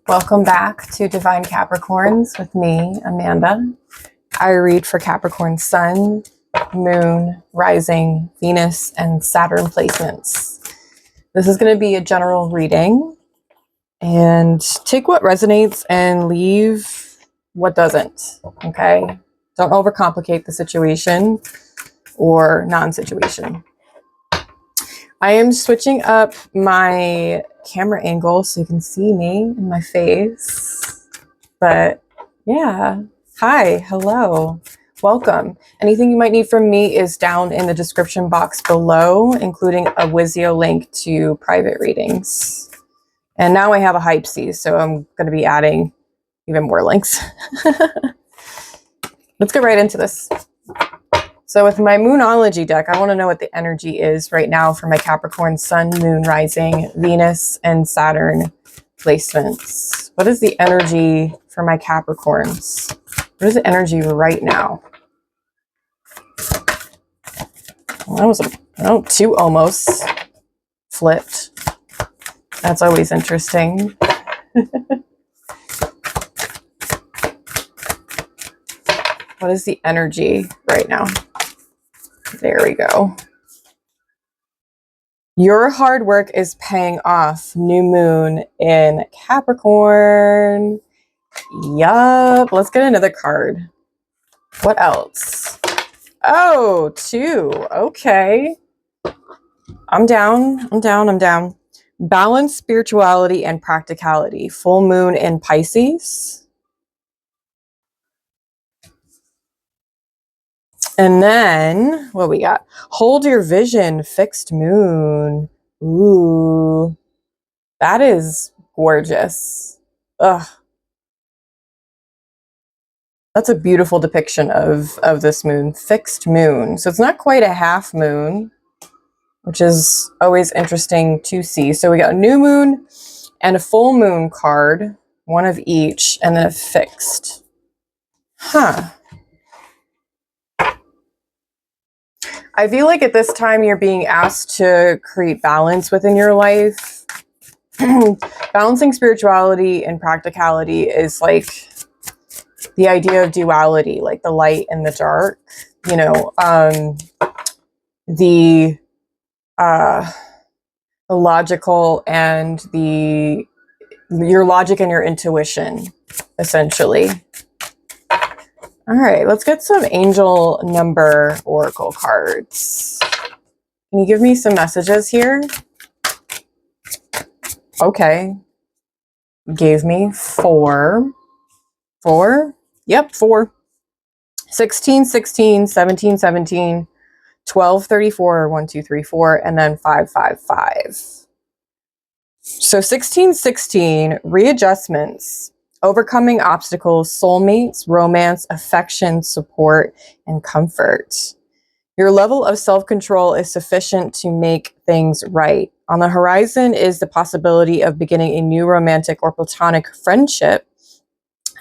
Welcome back to Divine Capricorns with me, Amanda. I read for Capricorn Sun, Moon, Rising, Venus, and Saturn placements. This is going to be a general reading, and take what resonates and leave what doesn't, okay? Don't overcomplicate the situation or non-situation. I am switching up my camera angle so you can see me and my face. But yeah, hi, hello, welcome. Anything you might need from me is down in the description box below, including a Wizio link to private readings. And now I have a Hypesy, so I'm going to be adding even more links. Let's get right into this. So with my Moonology deck, I want to know what the energy is right now for my Capricorn Sun, Moon, Rising, Venus, and Saturn placements. What is the energy for my Capricorns? What is the energy right now? Well, that was two almost flipped. That's always interesting. What is the energy right now? There we go. Your hard work is paying off. New moon in Capricorn. Yup. Let's get another card. What else? Oh, two. Okay. I'm down. Balance, spirituality, and practicality. Full moon in Pisces. And then, what we got? Hold your vision, fixed moon. Ooh, that is gorgeous. Ugh. That's a beautiful depiction of this moon, fixed moon. So it's not quite a half moon, which is always interesting to see. So we got a new moon and a full moon card, one of each, and then a fixed. Huh. I feel like at this time you're being asked to create balance within your life. Balancing spirituality and practicality is like the idea of duality, like the light and the dark. You know, the logical and your logic and your intuition, essentially. All right, let's get some angel number oracle cards. Can you give me some messages here? Okay. Gave me 4. 4? Yep, 4. 16, 16, 17, 17, 12, 34, 1, 2, 3, 4, and then 5, 5, 5. So 16, 16, readjustments. Overcoming obstacles, soulmates, romance, affection, support, and comfort. Your level of self-control is sufficient to make things right. On the horizon is the possibility of beginning a new romantic or platonic friendship,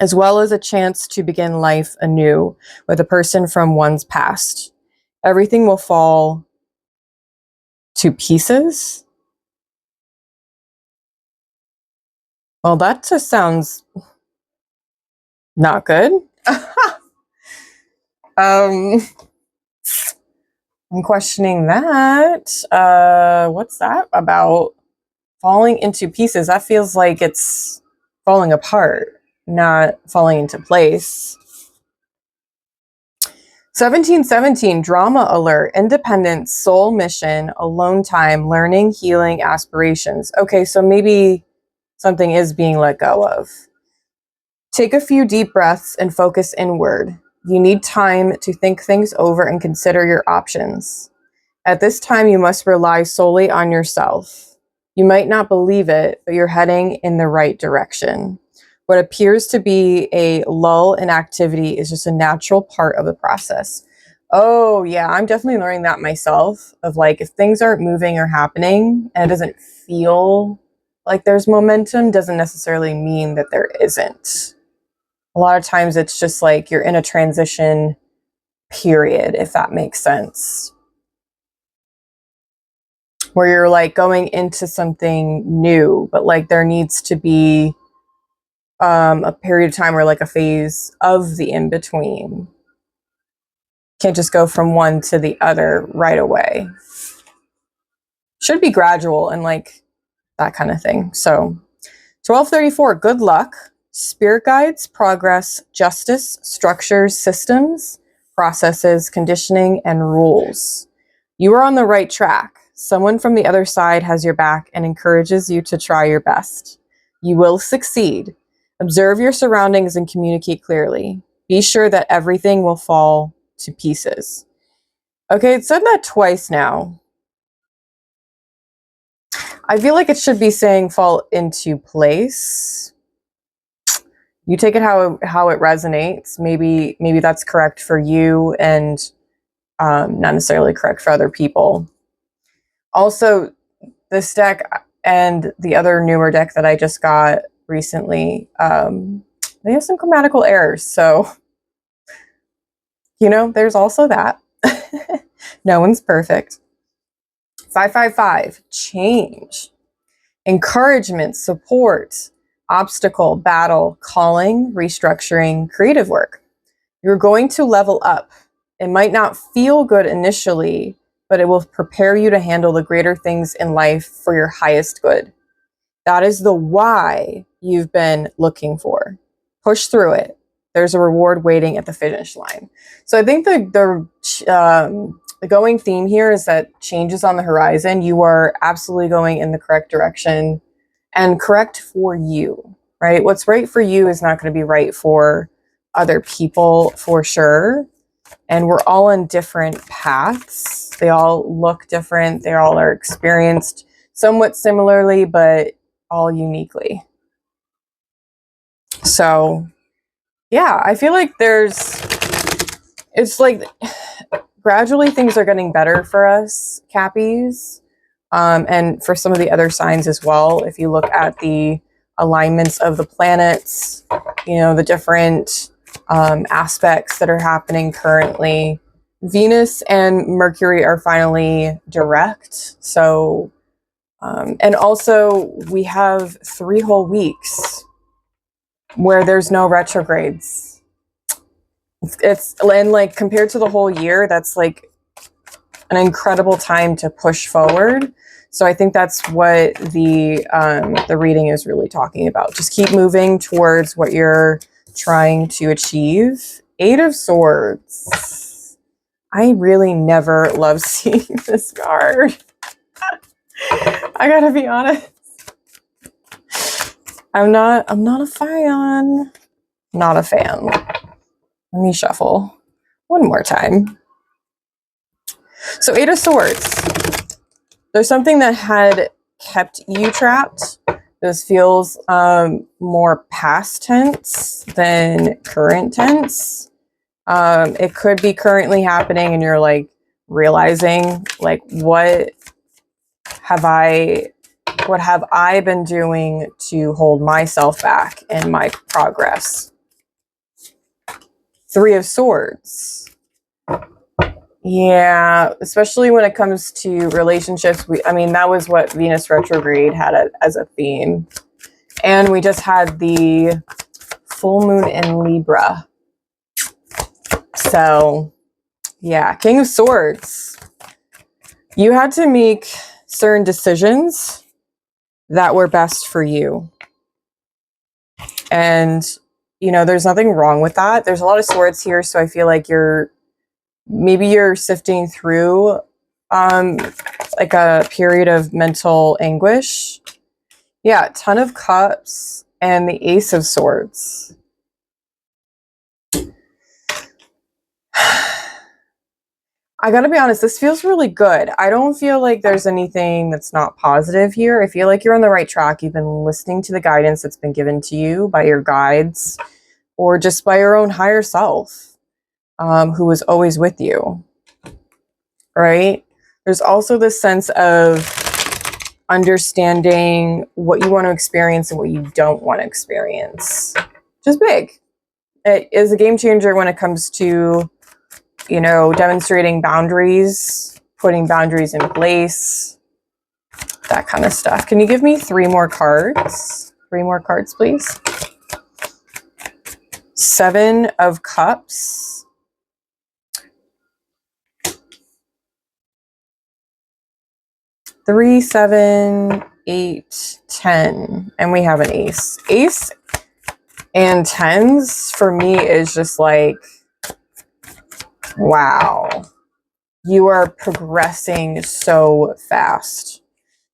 as well as a chance to begin life anew with a person from one's past. Everything will fall to pieces. Well, that just sounds not good. I'm questioning that. What's that about? Falling into pieces. That feels like it's falling apart, not falling into place. 1717, drama alert, independence, soul mission, alone time, learning, healing, aspirations. Okay, so maybe something is being let go of. Take a few deep breaths and focus inward. You need time to think things over and consider your options. At this time, you must rely solely on yourself. You might not believe it, but you're heading in the right direction. What appears to be a lull in activity is just a natural part of the process. Oh, yeah, I'm definitely learning that myself, of like, if things aren't moving or happening and it doesn't feel like there's momentum, doesn't necessarily mean that there isn't. A lot of times it's just like you're in a transition period, if that makes sense, where you're like going into something new, but like there needs to be a period of time or like a phase of the in-between. Can't just go from one to the other right away. Should be gradual and like that kind of thing. So 1234, good luck. Spirit guides, progress, justice, structures, systems, processes, conditioning, and rules. You are on the right track. Someone from the other side has your back and encourages you to try your best. You will succeed. Observe your surroundings and communicate clearly. Be sure that everything will fall to pieces. Okay, it said that twice now. I feel like it should be saying fall into place. You take it how it resonates. Maybe that's correct for you and not necessarily correct for other people. Also, this deck and the other newer deck that I just got recently, they have some grammatical errors. So, you know, there's also that. No one's perfect. 555, change, encouragement, support, obstacle, battle, calling, restructuring, creative work. You're going to level up. It might not feel good initially, but it will prepare you to handle the greater things in life for your highest good. That is the why you've been looking for. Push through it. There's a reward waiting at the finish line. So I think the going theme here is that change is on the horizon. You are absolutely going in the correct direction and correct for you, right? What's right for you is not going to be right for other people for sure. And we're all on different paths. They all look different. They all are experienced somewhat similarly, but all uniquely. So yeah, I feel like it's like gradually things are getting better for us, Cappies, and for some of the other signs as well. If you look at the alignments of the planets, you know, the different aspects that are happening currently. Venus and Mercury are finally direct. So, and also we have 3 whole weeks where there's no retrogrades. It's and like compared to the whole year, that's like an incredible time to push forward. So I think that's what the reading is really talking about. Just keep moving towards what you're trying to achieve. 8 of Swords. I really never love seeing this card. I gotta be honest. I'm not a fan. Not a fan. Let me shuffle one more time. So 8 of Swords. There's something that had kept you trapped. This feels more past tense than current tense. It could be currently happening and you're like realizing like what have I been doing to hold myself back in my progress? 3 of Swords. Yeah, especially when it comes to relationships. I mean, that was what Venus retrograde had as a theme. And we just had the full moon in Libra. So, yeah, King of Swords. You had to make certain decisions that were best for you. And, you know, there's nothing wrong with that. There's a lot of swords here, so I feel like maybe you're sifting through like a period of mental anguish. Yeah, ton of cups and the Ace of Swords. I gotta be honest, this feels really good. I don't feel like there's anything that's not positive here. I feel like you're on the right track. You've been listening to the guidance that's been given to you by your guides or just by your own higher self, who is always with you, right? There's also this sense of understanding what you want to experience and what you don't want to experience, which is big. It is a game changer when it comes to, you know, demonstrating boundaries, putting boundaries in place, that kind of stuff. Can you give me 3 more cards? 3 more cards, please. Seven of Cups. Three, 7, 8, 10. And we have an ace. Ace and tens for me is just like, wow. You are progressing so fast.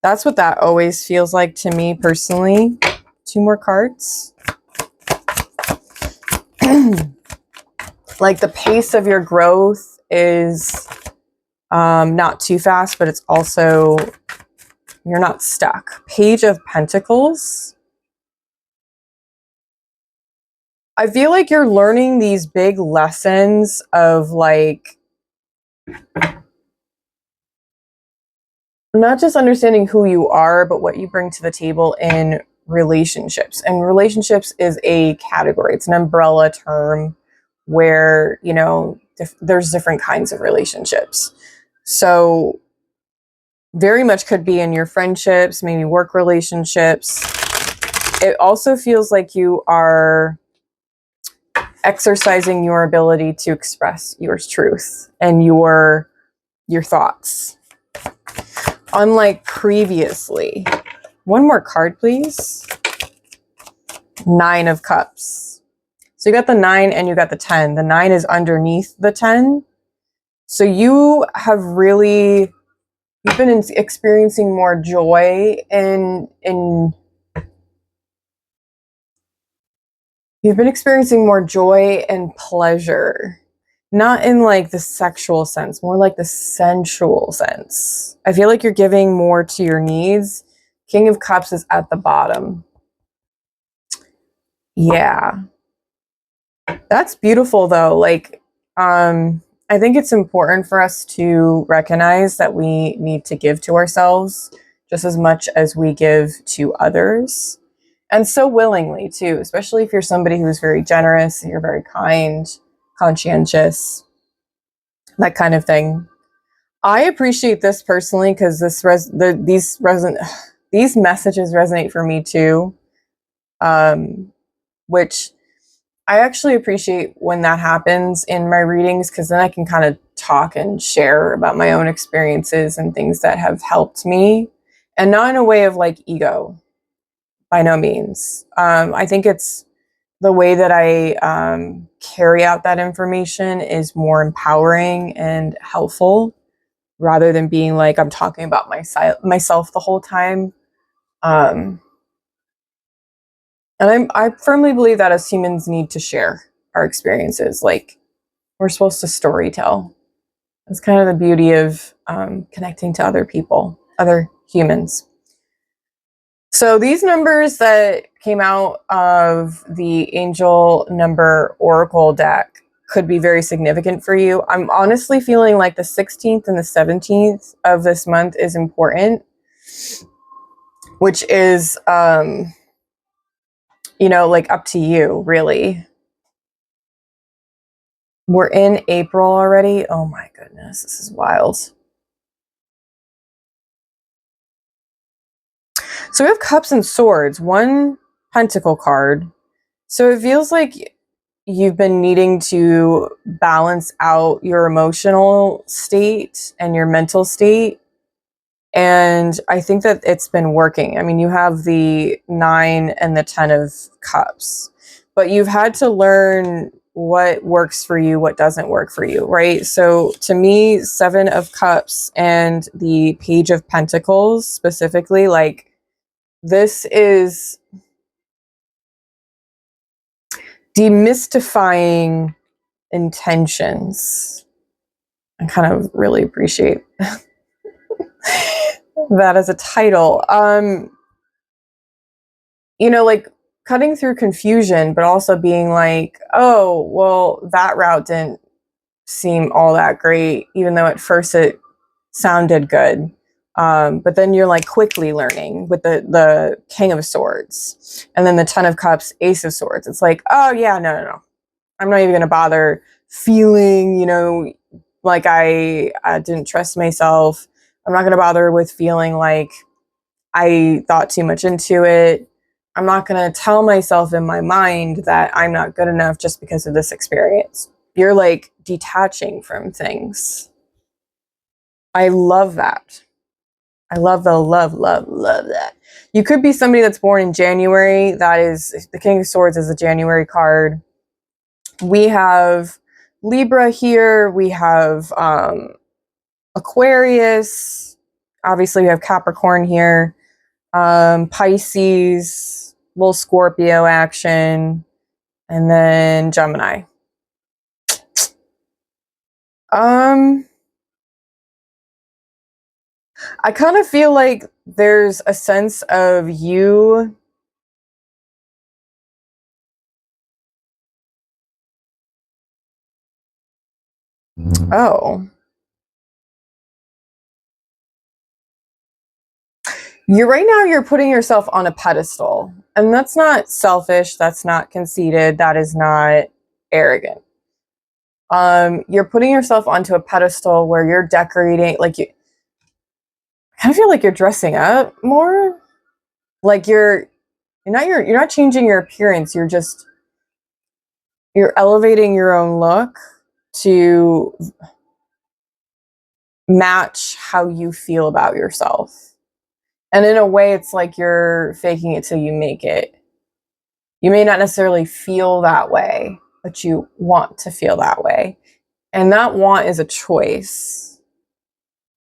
That's what that always feels like to me personally. Two more cards. Like the pace of your growth is not too fast, but it's also, you're not stuck. Page of Pentacles. I feel like you're learning these big lessons of like, not just understanding who you are, but what you bring to the table in relationships. And relationships is a category. It's an umbrella term where, you know, there's different kinds of relationships. So very much could be in your friendships, maybe work relationships. It also feels like you are exercising your ability to express your truth and your thoughts. Unlike previously. One more card, please. 9 of Cups. So you got the 9 and you got the 10. The 9 is underneath the 10. So you have really, you've been experiencing more joy you've been experiencing more joy and pleasure. Not in like the sexual sense, more like the sensual sense. I feel like you're giving more to your needs. King of Cups is at the bottom. Yeah. That's beautiful though. Like, I think it's important for us to recognize that we need to give to ourselves just as much as we give to others. And so willingly too, especially if you're somebody who's very generous, you're very kind, conscientious, that kind of thing. I appreciate this personally because these messages resonate for me too, which I actually appreciate when that happens in my readings because then I can kind of talk and share about my own experiences and things that have helped me, and not in a way of like ego, by no means. I think it's the way that I carry out that information is more empowering and helpful rather than being like I'm talking about myself the whole time. And I firmly believe that as humans need to share our experiences. Like we're supposed to storytell. It's kind of the beauty of connecting to other people, other humans. So these numbers that came out of the Angel Number Oracle deck could be very significant for you. I'm honestly feeling like the 16th and the 17th of this month is important, which is, you know, like up to you, really. We're in April already. Oh my goodness, this is wild. So we have Cups and Swords, one Pentacle card. So it feels like you've been needing to balance out your emotional state and your mental state. And I think that it's been working. I mean, you have the 9 and the 10 of Cups, but you've had to learn what works for you, what doesn't work for you, right? So to me, 7 of Cups and the Page of Pentacles specifically, like this is demystifying intentions. I kind of really appreciate that as a title. You know, like cutting through confusion, but also being like, oh, well, that route didn't seem all that great, even though at first it sounded good. But then you're like quickly learning with the King of Swords and then the 10 of Cups, Ace of Swords. It's like, oh yeah, no. I'm not even going to bother feeling, you know, like I didn't trust myself. I'm not going to bother with feeling like I thought too much into it. I'm not going to tell myself in my mind that I'm not good enough just because of this experience. You're like detaching from things. I love that. I love that. You could be somebody that's born in January. That is, the King of Swords is a January card. We have Libra here. We have Aquarius. Obviously, we have Capricorn here. Pisces, little Scorpio action, and then Gemini. I kind of feel like there's a sense of you oh. You're putting yourself on a pedestal. And that's not selfish, that's not conceited, that is not arrogant. You're putting yourself onto a pedestal where you're decorating, like you I kind of feel like you're dressing up more. Like you're not changing your appearance, you're elevating your own look to match how you feel about yourself. And in a way, it's like you're faking it till you make it. You may not necessarily feel that way, but you want to feel that way. And that want is a choice.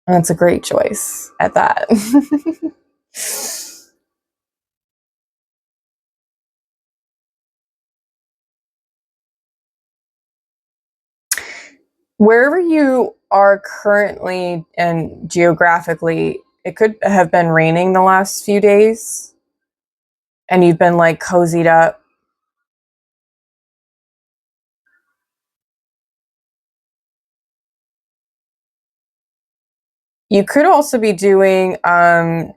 And it's a great choice at that. Wherever you are currently and geographically, it could have been raining the last few days and you've been like cozied up. You could also be doing, I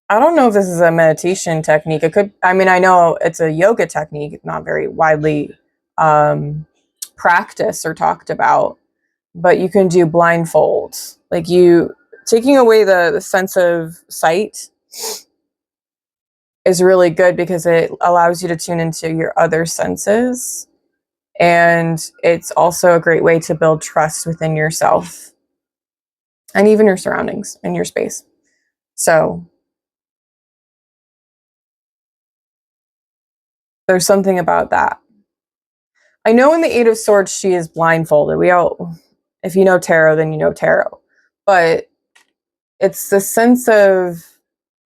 don't know if this is a meditation technique. I know it's a yoga technique, not very widely practiced or talked about, but you can do blindfolds. Like you taking away the sense of sight is really good because it allows you to tune into your other senses. And it's also a great way to build trust within yourself and even your surroundings and your space. So there's something about that. I know in the Eight of Swords, she is blindfolded. If you know tarot, then you know tarot. But it's the sense of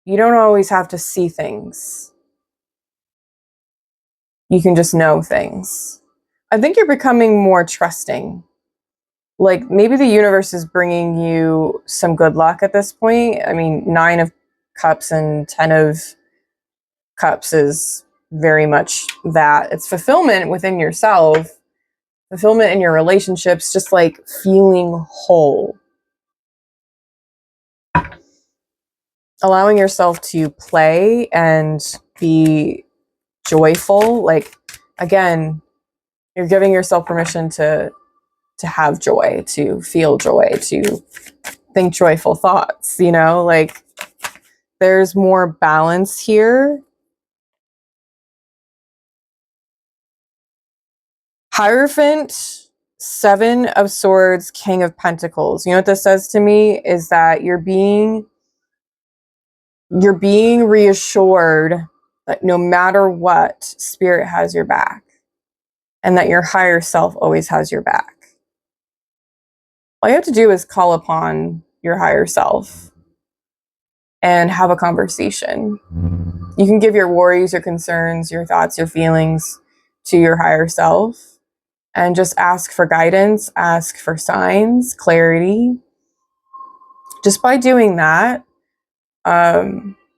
you don't always have to see things. You can just know things. I think you're becoming more trusting. Like maybe the universe is bringing you some good luck at this point. I mean, 9 of Cups and 10 of Cups is very much that. It's fulfillment within yourself, fulfillment in your relationships, just like feeling whole. Allowing yourself to play and be joyful. Like, again, you're giving yourself permission to have joy, to feel joy, to think joyful thoughts, like there's more balance here. Hierophant, 7 of Swords, King of Pentacles. You know what this says to me is that you're being reassured that no matter what, Spirit has your back and that your higher self always has your back. All you have to do is call upon your higher self and have a conversation. You can give your worries, your concerns, your thoughts, your feelings to your higher self and just ask for guidance, ask for signs, clarity. Just by doing that,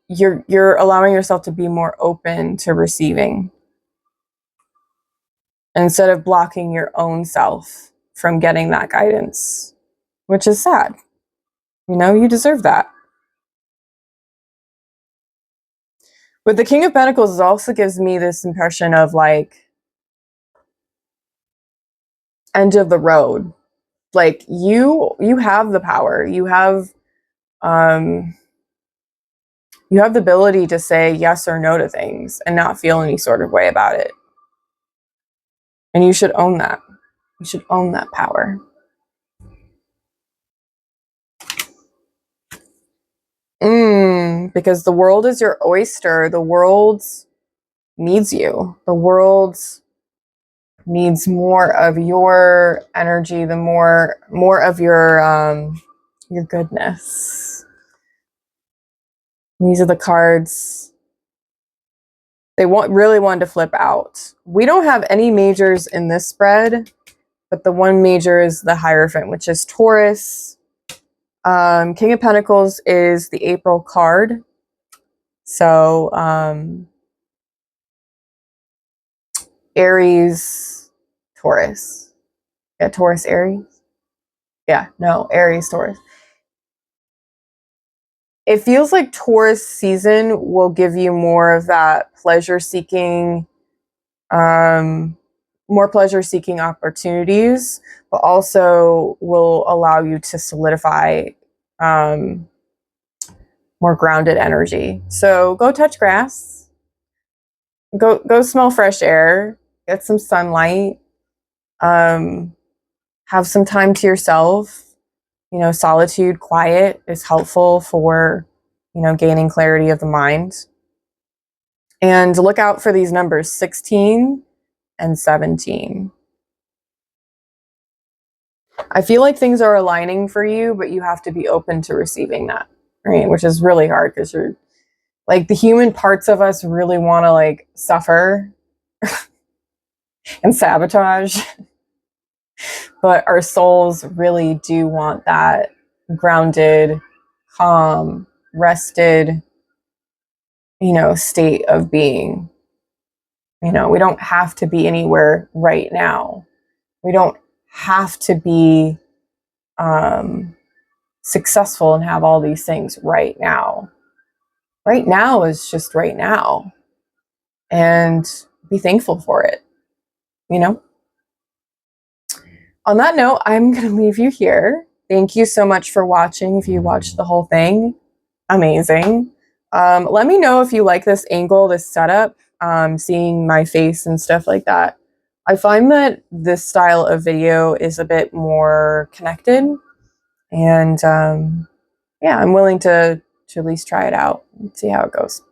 you're allowing yourself to be more open to receiving instead of blocking your own self from getting that guidance, which is sad. You deserve that. But the King of Pentacles also gives me this impression of like end of the road. Like you have the power. You have You have the ability to say yes or no to things and not feel any sort of way about it. And you should own that. You should own that power. Because the world is your oyster. The world needs you. The world needs more of your energy, the more of your goodness. These are the cards. They really wanted to flip out. We don't have any majors in this spread, but the one major is the Hierophant, which is Taurus. King of Pentacles is the April card. So, Aries, Taurus. Yeah, Taurus, Aries. Yeah, no, Aries, Taurus. It feels like Taurus season will give you more of that pleasure-seeking, more pleasure-seeking opportunities, but also will allow you to solidify more grounded energy. So go touch grass, go smell fresh air, get some sunlight, have some time to yourself. You know, solitude, quiet is helpful for, you know, gaining clarity of the mind. And look out for these numbers, 16 and 17. I feel like things are aligning for you, but you have to be open to receiving that, right? Which is really hard because you're like, the human parts of us really want to like suffer and sabotage, but our souls really do want that grounded, calm, rested, you know, state of being. You know, we don't have to be anywhere right now. We don't have to be successful and have all these things right now. Right now is just right now. And be thankful for it, you know? On that note, I'm going to leave you here. Thank you so much for watching. If you watched the whole thing, amazing. Let me know if you like this angle, this setup, seeing my face and stuff like that. I find that this style of video is a bit more connected, and yeah, I'm willing to at least try it out and see how it goes.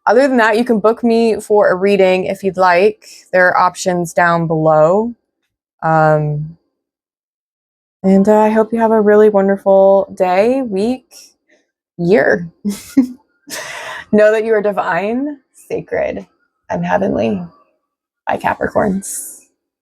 Other than that, you can book me for a reading if you'd like. There are options down below. And I hope you have a really wonderful day, week, year. Know that you are divine, sacred, and heavenly. Bye, Capricorns.